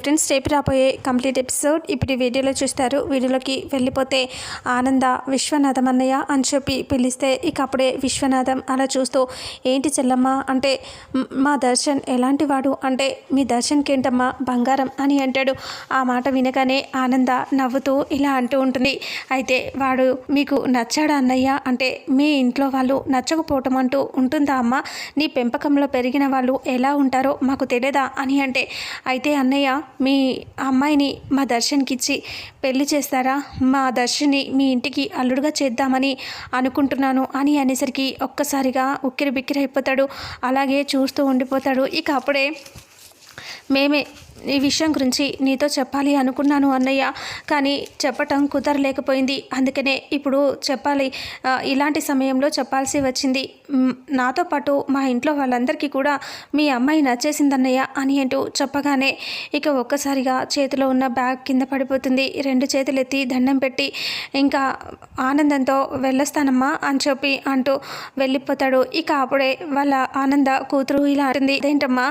Friends, రేపు రాబోయే complete episode ఇప్పుడు వీడియోలో చూస్తారు. వీడియోలోకి వెళ్ళిపోతే ఆనంద విశ్వనాథం అన్నయ్య అని చెప్పి పిలిస్తే ఇక అప్పుడే విశ్వనాథం అలా చూస్తూ ఏంటి చెల్లమ్మ అంటే మా దర్శన్ ఎలాంటి వాడు అంటే మీ దర్శన్కి ఏంటమ్మా బంగారం అని అంటాడు. ఆ మాట వినగానే ఆనంద నవ్వుతూ ఇలా అంటూ ఉంటుంది. అయితే వాడు మీకు నచ్చాడా అన్నయ్య అంటే మీ ఇంట్లో వాళ్ళు నచ్చకపోవటం అంటూ ఉంటుందా అమ్మ? నీ పెంపకంలో పెరిగిన వాళ్ళు ఎలా ఉంటారో మాకు తెలియదా అని అంటే అయితే అన్నయ్య మీ అమ్మాయిని మా దర్శన్కి ఇచ్చి పెళ్లి చేస్తారా? మా దర్శన్ని మీ ఇంటికి అల్లుడుగా చేద్దామని అనుకుంటున్నాను అని అనేసరికి ఒక్కసారిగా ఉక్కిరి బిక్కిరి అయిపోతాడు. అలాగే చూస్తూ ఉండిపోతాడు. ఇక అప్పుడే మేమే ఈ విషయం గురించి నీతో చెప్పాలి అనుకున్నాను అన్నయ్య, కానీ చెప్పటం కుదరలేకపోయింది. అందుకనే ఇప్పుడు చెప్పాలి, ఇలాంటి సమయంలో చెప్పాల్సి వచ్చింది. నాతో పాటు మా ఇంట్లో వాళ్ళందరికీ కూడా మీ అమ్మాయి నచ్చేసిందన్నయ్య అని అంటూ చెప్పగానే ఇక ఒక్కసారిగా చేతిలో ఉన్న బ్యాగ్ కింద పడిపోతుంది. రెండు చేతులు ఎత్తి దండం పెట్టి ఇంకా ఆనందంతో వెళ్ళొస్తానమ్మా అని చెప్పి అంటూ వెళ్ళిపోతాడు. ఇక అప్పుడే వాళ్ళ ఆనంద కూతురు ఇలా అంటుంది, అదేంటమ్మా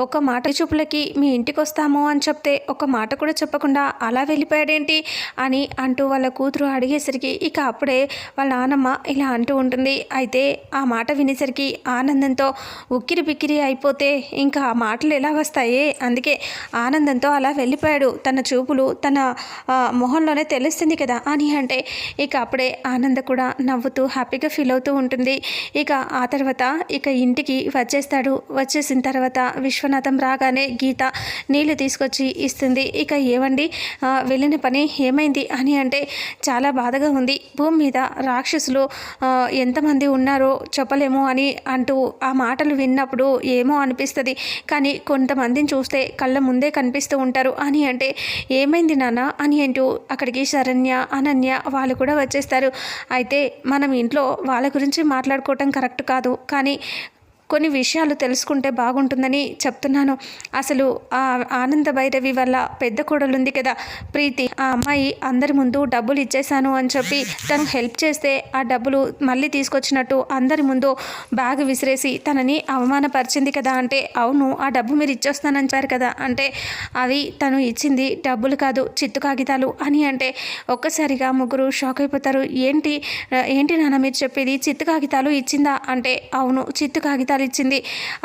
ఒక మాట చూపులకి మీ ఇంటికి వస్తాము అని చెప్తే ఒక మాట కూడా చెప్పకుండా అలా వెళ్ళిపోయాడేంటి అని అంటూ వాళ్ళ కూతురు అడిగేసరికి ఇక అప్పుడే వాళ్ళ నాన్నమ్మ ఇలా అంటూ ఉంటుంది. అయితే ఆ మాట వినేసరికి ఆనందంతో ఉక్కిరి బిక్కిరి అయిపోతే ఇంకా ఆ మాటలు ఎలా వస్తాయే, అందుకే ఆనందంతో అలా వెళ్ళిపోయాడు, తన చూపులు తన మొహంలోనే తెలుస్తుంది కదా అని అంటే ఇక అప్పుడే ఆనంద కూడా నవ్వుతూ హ్యాపీగా ఫీల్ అవుతూ ఉంటుంది. ఇక ఆ తర్వాత ఇక ఇంటికి వచ్చేస్తాడు. వచ్చేసిన తర్వాత విశ్వనాథం రాగానే గీత నీళ్ళు తీసుకొచ్చి ఇస్తుంది. ఇక ఏమండి వెళ్ళిన పని ఏమైంది అని అంటే చాలా బాధగా ఉంది, భూమి మీద రాక్షసులు ఎంతమంది ఉన్నారో చెప్పలేము అని అంటూ ఆ మాటలు విన్నప్పుడు ఏమో అనిపిస్తుంది, కానీ కొంతమందిని చూస్తే కళ్ళ ముందే కనిపిస్తూ ఉంటారు అని అంటే ఏమైంది నాన్న అని అంటూ అక్కడికి శరణ్య అనన్య వాళ్ళు కూడా వచ్చేస్తారు. అయితే మనం ఇంట్లో వాళ్ళ గురించి మాట్లాడుకోవటం కరెక్ట్ కాదు, కానీ కొన్ని విషయాలు తెలుసుకుంటే బాగుంటుందని చెప్తున్నాను. అసలు ఆ ఆనంద భైరవి వల్ల పెద్ద కోడలు ఉంది కదా ప్రీతి, ఆ అమ్మాయి అందరి ముందు డబ్బులు ఇచ్చేశాను అని చెప్పి తను హెల్ప్ చేస్తే ఆ డబ్బులు మళ్ళీ తీసుకొచ్చినట్టు అందరి ముందు బ్యాగ్ విసిరేసి తనని అవమానపరిచింది కదా అంటే అవును ఆ డబ్బు మీరు ఇచ్చేస్తానని చెప్పారు కదా అంటే అవి తను ఇచ్చింది డబ్బులు కాదు చిత్తు కాగితాలు అని అంటే ఒక్కసారిగా ముగ్గురు షాక్ అయిపోతారు. ఏంటి నాన్న మీరు చెప్పేది, చిత్తు కాగితాలు ఇచ్చిందా అంటే అవును చిత్తు కాగితాలు ఇచ్చింది,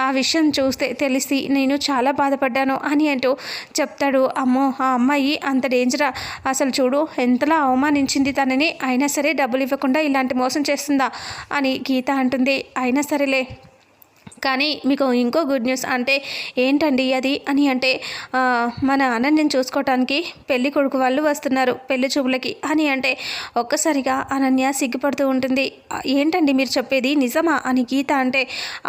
ఆ విషయం చూస్తే తెలిసి నేను చాలా బాధపడ్డాను అని అంటూ చెప్తాడు. అమ్మో ఆ అమ్మాయి అంత డేంజరా, అసలు చూడు ఎంతలా అవమానించింది తనని, అయినా సరే డబ్బులు ఇవ్వకుండా ఇలాంటి మోసం చేస్తుందా అని గీత అంటుంది. అయినా సరేలే, కానీ మీకు ఇంకో గుడ్ న్యూస్ అంటే ఏంటండి అది అని అంటే మన అనన్యని చూసుకోవటానికి పెళ్లి కొడుకు వాళ్ళు వస్తున్నారు పెళ్లి చూపులకి అని అంటే ఒక్కసారిగా అనన్య సిగ్గుపడుతూ ఉంటుంది. ఏంటండి మీరు చెప్పేది నిజమా అని గీత అంటే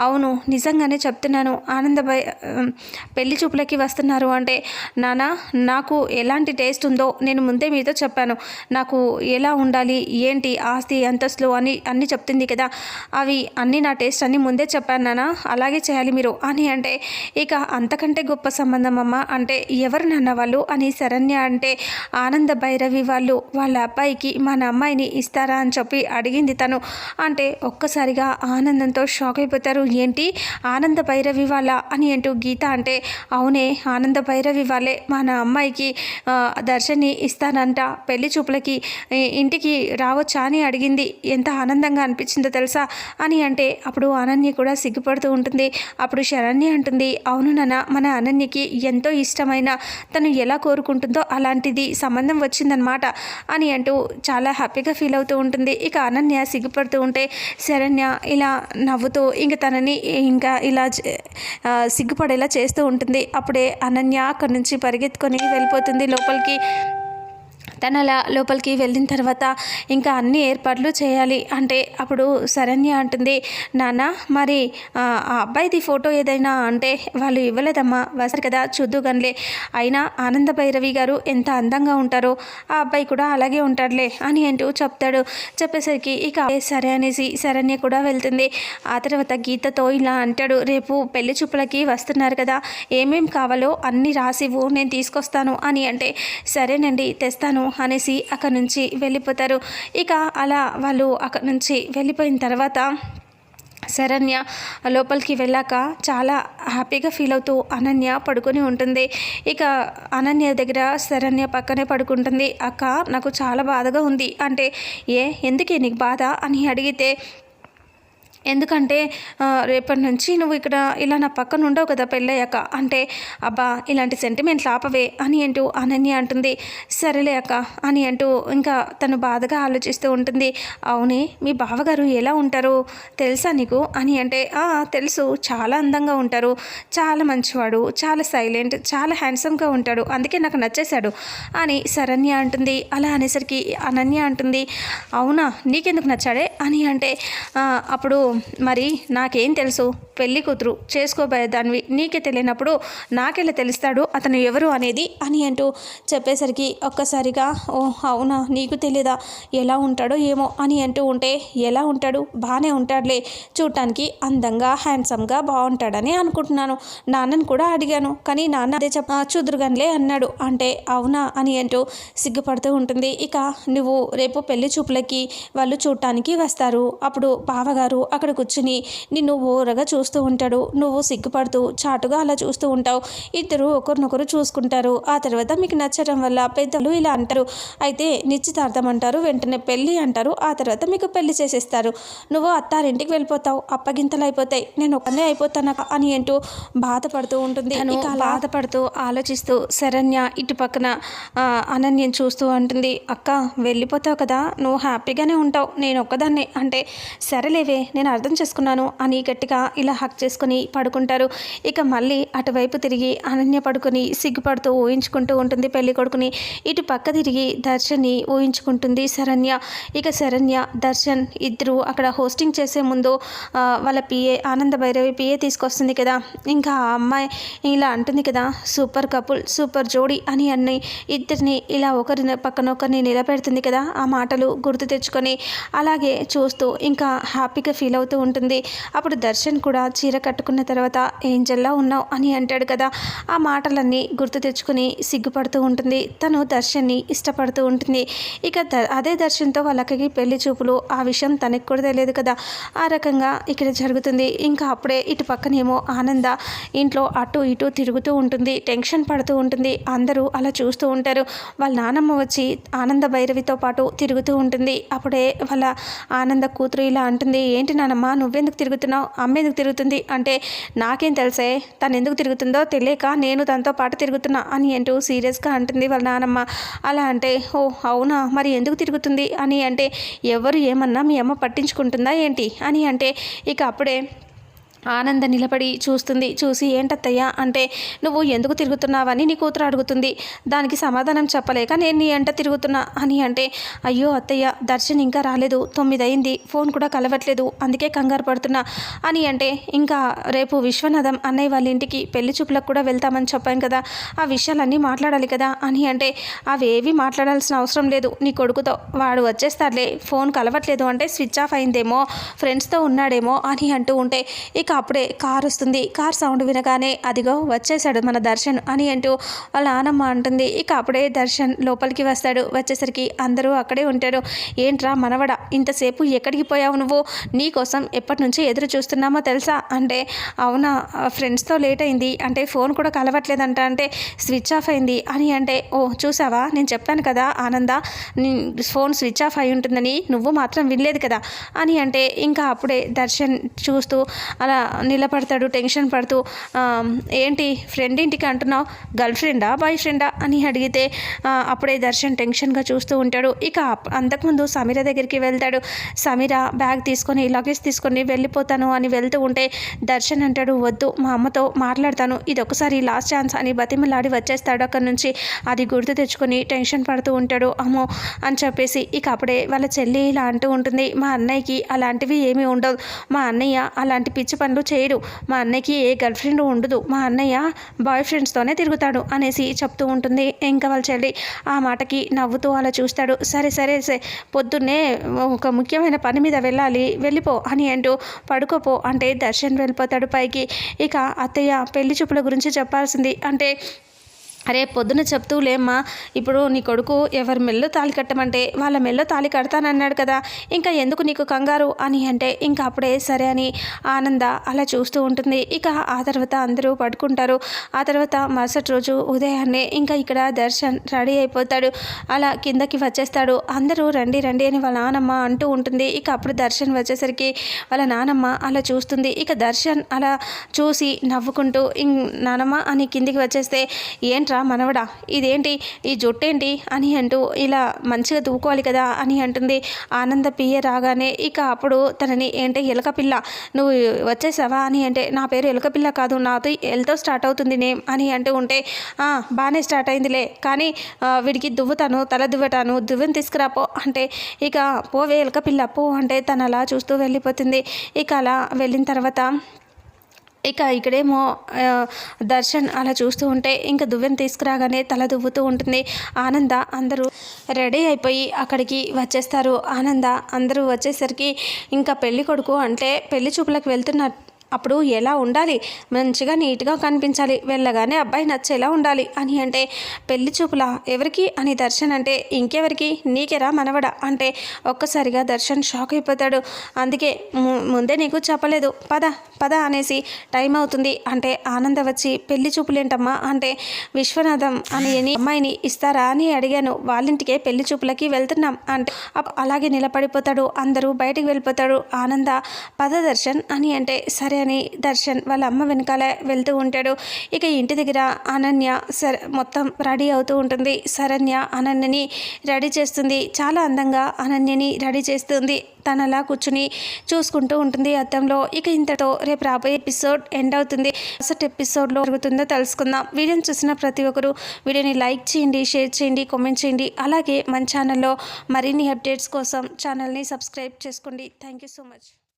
అవును నిజంగానే చెప్తున్నాను, పెళ్లి చూపులకి వస్తున్నారు అంటే నాన్న నాకు ఎలాంటి టేస్ట్ ఉందో నేను ముందే మీతో చెప్పాను, నాకు ఎలా ఉండాలి ఏంటి ఆస్తి అంతస్తులు అని అన్నీ చెప్తుంది కదా, అవి అన్నీ నా టేస్ట్ అన్నీ ముందే చెప్పాను నాన్న, అలాగే చేయాలి మీరు అని అంటే ఇక అంతకంటే గొప్ప సంబంధం అమ్మ అంటే ఎవరు నాన్న వాళ్ళు అని శరణ్య అంటే ఆనంద భైరవి వాళ్ళు వాళ్ళ అబ్బాయికి మన అమ్మాయిని ఇస్తారా అని చెప్పి అడిగింది తను అంటే ఒక్కసారిగా ఆనందంతో షాక్ అయిపోతారు. ఏంటి ఆనంద భైరవి వాళ్ళ అని అంటూ గీత అంటే అవునే ఆనంద భైరవి వాళ్ళే మన అమ్మాయికి దర్శన్ని ఇస్తానంట, పెళ్లి చూపులకి ఇంటికి రావచ్చా అని అడిగింది, ఎంత ఆనందంగా అనిపించిందో తెలుసా అని అంటే అప్పుడు అనన్య కూడా సిగ్గుపడుతూ ఉంటుంది. అప్పుడు శరణ్య అంటుంది అవును నాన్న మన అనన్యకి ఎంతో ఇష్టమైన తను ఎలా కోరుకుంటుందో అలాంటిది సంబంధం వచ్చిందనమాట అని అంటూ చాలా హ్యాపీగా ఫీల్ అవుతూ ఉంటుంది. ఇక అనన్య సిగ్గుపడుతూ ఉంటే శరణ్య ఇలా నవ్వుతూ ఇంక తనని ఇంకా ఇలా సిగ్గుపడేలా చేస్తూ ఉంటుంది. అప్పుడే అనన్య అక్కడి నుంచి పరిగెత్తుకొని వెళ్ళిపోతుంది లోపలికి. తను అలా లోపలికి వెళ్ళిన తర్వాత ఇంకా అన్ని ఏర్పాట్లు చేయాలి అంటే అప్పుడు శరణ్య అంటుంది నాన్న మరి ఆ అబ్బాయిది ఫోటో ఏదైనా అంటే వాళ్ళు ఇవ్వలేదమ్మా, వస్తారు కదా చూద్దు గన్లే, అయినా ఆనంద భైరవి గారు ఎంత అందంగా ఉంటారో ఆ అబ్బాయి కూడా అలాగే ఉంటాడులే అని అంటూ చెప్తాడు. చెప్పేసరికి ఇక సరే అనేసి శరణ్య కూడా వెళ్తుంది. ఆ తర్వాత గీతతో ఇలా అంటాడు, రేపు పెళ్లి చూపులకి వస్తున్నారు కదా ఏమేం కావాలో అన్నీ రాసివ్వు నేను తీసుకొస్తాను అని అంటే సరేనండి తెస్తాను అనేసి అక్కడి నుంచి వెళ్ళిపోతారు. ఇక అలా వాళ్ళు అక్కడి నుంచి వెళ్ళిపోయిన తర్వాత శరణ్య లోపలికి వెళ్ళాక చాలా హ్యాపీగా ఫీల్ అవుతూ అనన్య పడుకొని ఉంటుంది. ఇక అనన్య దగ్గర శరణ్య పక్కనే పడుకుంటుంది. అక్క, నాకు చాలా బాధగా ఉంది అంటే, ఎందుకే నీకు బాధ అని అడిగితే, ఎందుకంటే రేపటి నుంచి నువ్వు ఇక్కడ ఇలా నా పక్కన ఉండవు కదా పెళ్ళయ్యాక అంటే, అబ్బా ఇలాంటి సెంటిమెంట్లు ఆపవే అని అంటూ అనన్య అంటుంది. సరేలే అక్క అని అంటూ ఇంకా తను బాధగా ఆలోచిస్తూ ఉంటుంది. అవునే, మీ బావగారు ఎలా ఉంటారు తెలుసా నీకు అని అంటే, తెలుసు, చాలా అందంగా ఉంటారు, చాలా మంచివాడు, చాలా సైలెంట్, చాలా హ్యాండ్సమ్గా ఉంటాడు, అందుకే నాకు నచ్చేశాడు అని శరణ్య అంటుంది. అలా అనేసరికి అనన్య అంటుంది, అవునా, నీకెందుకు నచ్చాడే అని అంటే, అప్పుడు మరి నాకేం తెలుసు, పెళ్లి కూతురు చేసుకోబోయేదానివి, నీకే తెలియనప్పుడు నాకెలా తెలుస్తాడు అతను ఎవరు అనేది అని అంటూ చెప్పేసరికి ఒక్కసారిగా, ఓ అవునా, నీకు తెలియదా, ఎలా ఉంటాడో ఏమో అని అంటూ ఉంటే, ఎలా ఉంటాడు, బాగానే ఉంటాడులే, చూడటానికి అందంగా హ్యాండ్సమ్గా బాగుంటాడని అనుకుంటున్నాను, నాన్నని కూడా అడిగాను, కానీ నాన్న అదే చూదురుగానిలే అన్నాడు అంటే, అవునా అని అంటూ సిగ్గుపడుతూ ఉంటుంది. ఇక నువ్వు రేపు పెళ్లి చూపులకి వాళ్ళు చూడటానికి వస్తారు, అప్పుడు బావగారు అక్కడ కూర్చుని నిన్ను ఓరగా చూస్తూ ఉంటాడు, నువ్వు సిగ్గుపడుతూ చాటుగా అలా చూస్తూ ఉంటావు, ఇద్దరు ఒకరినొకరు చూసుకుంటారు, ఆ తర్వాత మీకు నచ్చడం వల్ల పెద్దలు ఇలా అంటారు, అయితే నిశ్చితార్థం అంటారు, వెంటనే పెళ్ళి అంటారు, ఆ తర్వాత మీకు పెళ్లి చేసేస్తారు, నువ్వు అత్తారింటికి వెళ్ళిపోతావు, అప్పగింతలు అయిపోతాయి, నేను ఒకనే అయిపోతాను అని అంటూ బాధపడుతూ ఉంటుంది. ఇక బాధపడుతూ ఆలోచిస్తూ శరణ్య ఇటు పక్కన అనన్యం చూస్తూ అంటుంది, అక్క వెళ్ళిపోతావు కదా, నువ్వు హ్యాపీగానే ఉంటావు, నేను ఒక్కదాన్నే అంటే, సరేలేవే నేను అర్థం చేసుకున్నాను అని గట్టిగా ఇలా హక్ చేసుకుని పడుకుంటారు. ఇక మళ్ళీ అటువైపు తిరిగి అనన్య పడుకొని సిగ్గుపడుతూ ఊహించుకుంటూ ఉంటుంది పెళ్లి కొడుకుని. ఇటు పక్క తిరిగి దర్శన్ని ఊహించుకుంటుంది శరణ్య. ఇక శరణ్య దర్శన్ ఇద్దరు అక్కడ హోస్టింగ్ చేసే ముందు వాళ్ళ పిఏ ఆనంద భైరవి పిఏ తీసుకొస్తుంది కదా, ఇంకా ఆ అమ్మాయి ఇలా అంటుంది కదా, సూపర్ కపుల్, సూపర్ జోడీ అని అన్ని ఇద్దరిని ఇలా ఒకరి పక్కన ఒకరిని నిలబెడుతుంది కదా, ఆ మాటలు గుర్తు తెచ్చుకొని అలాగే చూస్తూ ఇంకా హ్యాపీగా ఫీల్ అవుతూ ఉంటుంది. అప్పుడు దర్శన్ కూడా చీర కట్టుకున్న తర్వాత ఏంజల్లా ఉన్నావు అని అంటాడు కదా, ఆ మాటలన్నీ గుర్తు తెచ్చుకుని సిగ్గుపడుతూ ఉంటుంది. తను దర్శన్ని ఇష్టపడుతూ ఉంటుంది. ఇక అదే దర్శన్తో వాళ్ళకి పెళ్లి చూపులు, ఆ విషయం తనకి కూడా తెలియదు కదా, ఆ రకంగా ఇక్కడ జరుగుతుంది. ఇంకా అప్పుడే ఇటు పక్కనేమో ఆనంద ఇంట్లో అటు ఇటు తిరుగుతూ ఉంటుంది, టెన్షన్ పడుతూ ఉంటుంది. అందరూ అలా చూస్తూ ఉంటారు. వాళ్ళ నానమ్మ వచ్చి ఆనంద భైరవితో పాటు తిరుగుతూ ఉంటుంది. అప్పుడే వాళ్ళ ఆనంద కూతురు ఇలా అంటుంది, ఏంటి నానమ్మ నువ్వెందుకు తిరుగుతున్నావు, అమ్మ ఎందుకు తిరుగుతుంది అంటే, నాకేం తెలుసే, తను ఎందుకు తిరుగుతుందో తెలియక నేను తనతో పాటు తిరుగుతున్నా అని అంటూ సీరియస్గా అంటుంది వాళ్ళ నానమ్మ. అలా అంటే, ఓ అవునా, మరి ఎందుకు తిరుగుతుంది అని అంటే, ఎవరు ఏమన్నా మీ అమ్మ పట్టించుకుంటుందా ఏంటి అని అంటే, ఇక అప్పుడే ఆనంద నిలబడి చూస్తుంది. చూసి ఏంటత్తయ్యా అంటే, నువ్వు ఎందుకు తిరుగుతున్నావని నీ కూతురు అడుగుతుంది, దానికి సమాధానం చెప్పలేక నేను నీ ఎంట తిరుగుతున్నా అని అంటే, అయ్యో అత్తయ్య, దర్శన్ ఇంకా రాలేదు, 9 అయింది, ఫోన్ కూడా కలవట్లేదు, అందుకే కంగారు పడుతున్నా అని అంటే, ఇంకా రేపు విశ్వనాథం అన్నయ్య వాళ్ళ ఇంటికి పెళ్లి చూపులకు కూడా వెళ్తామని చెప్పాం కదా, ఆ విషయాలన్నీ మాట్లాడాలి కదా అని అంటే, అవేవి మాట్లాడాల్సిన అవసరం లేదు, నీ కొడుకుతో, వాడు వచ్చేస్తాడులే, ఫోన్ కలవట్లేదు అంటే స్విచ్ ఆఫ్ అయిందేమో, ఫ్రెండ్స్తో ఉన్నాడేమో అని అంటూ ఉంటే, ఇక అప్పుడే కార్ వస్తుంది. కార్ సౌండ్ వినగానే, అదిగో వచ్చేసాడు మన దర్శన్ అని అంటూ వాళ్ళ నానమ్మ అంటుంది. ఇక అప్పుడే దర్శన్ లోపలికి వస్తాడు. వచ్చేసరికి అందరూ అక్కడే ఉంటాడు. ఏంట్రా మనవడ, ఇంతసేపు ఎక్కడికి పోయావు నువ్వు, నీకోసం ఎప్పటి నుంచి ఎదురు చూస్తున్నామో తెలుసా అంటే, అవునా, ఫ్రెండ్స్తో లేట్ అయింది అంటే, ఫోన్ కూడా కలవట్లేదంట అంటే, స్విచ్ ఆఫ్ అయింది అని అంటే, ఓ చూసావా, నేను చెప్పాను కదా ఆనంద, ఫోన్ స్విచ్ ఆఫ్ అయి ఉంటుందని, నువ్వు మాత్రం వినలేదు కదా అని అంటే, ఇంకా అప్పుడే దర్శన్ చూస్తూ అలా నిలబడతాడు టెన్షన్ పడుతూ. ఏంటి ఫ్రెండ్ ఇంటికి అంటున్నావు, గర్ల్ ఫ్రెండా బాయ్ ఫ్రెండా అని అడిగితే అప్పుడే దర్శన్ టెన్షన్గా చూస్తూ ఉంటాడు. ఇక అంతకుముందు సమీర దగ్గరికి వెళ్తాడు. సమీర బ్యాగ్ తీసుకొని లగేజ్ తీసుకొని వెళ్ళిపోతాను అని వెళ్తూ ఉంటే దర్శన్ అంటాడు, వద్దు, మా అమ్మతో మాట్లాడతాను, ఇది ఒకసారి లాస్ట్ ఛాన్స్ అని బతిమలాడి వచ్చేస్తాడు అక్కడి నుంచి. అది గుర్తు తెచ్చుకొని టెన్షన్ పడుతూ ఉంటాడు. అమ్మో అని చెప్పేసి ఇక అప్పుడే వాళ్ళ చెల్లి ఇలా అంటూ ఉంటుంది, మా అన్నయ్యకి అలాంటివి ఏమీ ఉండవు, మా అన్నయ్య అలాంటి పిచ్చి పనులు చేయడు, మా అన్నయ్యకి ఏ గర్ల్ ఫ్రెండ్ ఉండదు, మా అన్నయ్య బాయ్ ఫ్రెండ్స్తోనే తిరుగుతాడు అనేసి చెప్తూ ఉంటుంది. ఇంకా వాళ్ళ చెల్లి ఆ మాటకి నవ్వుతూ అలా చూస్తాడు. సరే సరే పొద్దున్నే ఒక ముఖ్యమైన పని మీద వెళ్ళాలి, వెళ్ళిపో అని అంటూ పడుకోపో అంటే దర్శన్ వెళ్ళిపోతాడు పైకి. ఇక అత్తయ్య పెళ్లి చూపుల గురించి చెప్పాల్సింది అంటే, రేపు పొద్దున చెప్తూ లేమ్మా, ఇప్పుడు నీ కొడుకు ఎవరి మెల్లో తాళి కట్టమంటే వాళ్ళ మెల్లో తాళి కడతానన్నాడు కదా, ఇంకా ఎందుకు నీకు కంగారు అని అంటే ఇంకా అప్పుడే సరే అని ఆనంద అలా చూస్తూ ఉంటుంది. ఇక ఆ తర్వాత అందరూ పడుకుంటారు. ఆ తర్వాత మరుసటి రోజు ఉదయాన్నే ఇంకా ఇక్కడ దర్శన్ రెడీ అయిపోతాడు. అలా కిందకి వచ్చేస్తాడు. అందరూ రండి రండి అని వాళ్ళ నానమ్మ అంటూ ఉంటుంది. ఇక అప్పుడు దర్శన్ వచ్చేసరికి వాళ్ళ నానమ్మ అలా చూస్తుంది. ఇక దర్శన్ అలా చూసి నవ్వుకుంటూ నానమ్మ అని కిందికి వచ్చేస్తే, ఏంట్రా మనవడా ఇదేంటి, ఈ జుట్టేంటి అని అంటూ ఇలా మంచిగా దూకోవాలి కదా అని అంటుంది. ఆనంద పియ్య రాగానే ఇక అప్పుడు తనని ఏంటి ఎలక పిల్ల నువ్వు వచ్చేసావా అని అంటే, నా పేరు ఎలక పిల్ల కాదు, నాతో ఎల్తో స్టార్ట్ అవుతుంది నేమ్ అని అంటూ ఉంటే, బాగానే స్టార్ట్ అయిందిలే కానీ వీడికి దువ్వుతాను, తల దువ్వటాను, దువ్వెని తీసుకురాపో అంటే, ఇక పోవే ఎలక పిల్ల పో అంటే తను అలా చూస్తూ వెళ్ళిపోతుంది. ఇక అలా వెళ్ళిన తర్వాత ఇక ఇక్కడేమో దర్శన్ అలా చూస్తూ ఉంటే ఇంకా దువ్వెను తీసుకురాగానే తల దువ్వుతూ ఉంటుంది. ఆనంద అందరూ రెడీ అయిపోయి అక్కడికి వచ్చేస్తారు. ఆనంద అందరూ వచ్చేసరికి ఇంకా పెళ్ళి కొడుకు అంటే పెళ్లి చూపులకు వెళ్తున్న అప్పుడు ఎలా ఉండాలి, మంచిగా నీట్గా కనిపించాలి, వెళ్ళగానే అబ్బాయి నచ్చేలా ఉండాలి అని అంటే, పెళ్లి చూపులా ఎవరికి అని దర్శన్ అంటే, ఇంకెవరికి నీకెరా మనవడ అంటే ఒక్కసారిగా దర్శన్ షాక్ అయిపోతాడు. అందుకే ముందే నీకు చెప్పలేదు, పద పద అనేసి టైం అవుతుంది అంటే ఆనంద వచ్చి పెళ్లి చూపులేంటమ్మా అంటే, విశ్వనాథం అని అమ్మాయిని ఇస్తారా అని అడిగాను, వాళ్ళింటికే పెళ్లి చూపులకి వెళ్తున్నాం అంటే అలాగే నిలబడిపోతాడు. అందరూ బయటికి వెళ్ళిపోతాడు. ఆనంద పద దర్శన్ అని అంటే సరే అని దర్శన్ వాళ్ళ అమ్మ వెనకాల వెళ్తూ ఉంటాడు. ఇక ఇంటి దగ్గర అనన్య మొత్తం రెడీ అవుతూ ఉంటుంది. శరణ్య అనన్యని రెడీ చేస్తుంది. చాలా అందంగా అనన్యని రెడీ చేస్తుంది. తను అలా కూర్చుని చూసుకుంటూ ఉంటుంది అద్దంలో. ఇక ఇంతతో రేపు రాబోయే ఎపిసోడ్ ఎండ్ అవుతుంది. ఫస్ట్ ఎపిసోడ్లో జరుగుతుందో తెలుసుకుందాం. వీడియోని చూసిన ప్రతి ఒక్కరు వీడియోని లైక్ చేయండి, షేర్ చేయండి, కామెంట్ చేయండి. అలాగే మన ఛానల్లో మరిన్ని అప్డేట్స్ కోసం ఛానల్ని సబ్స్క్రైబ్ చేసుకోండి. Thank you so much.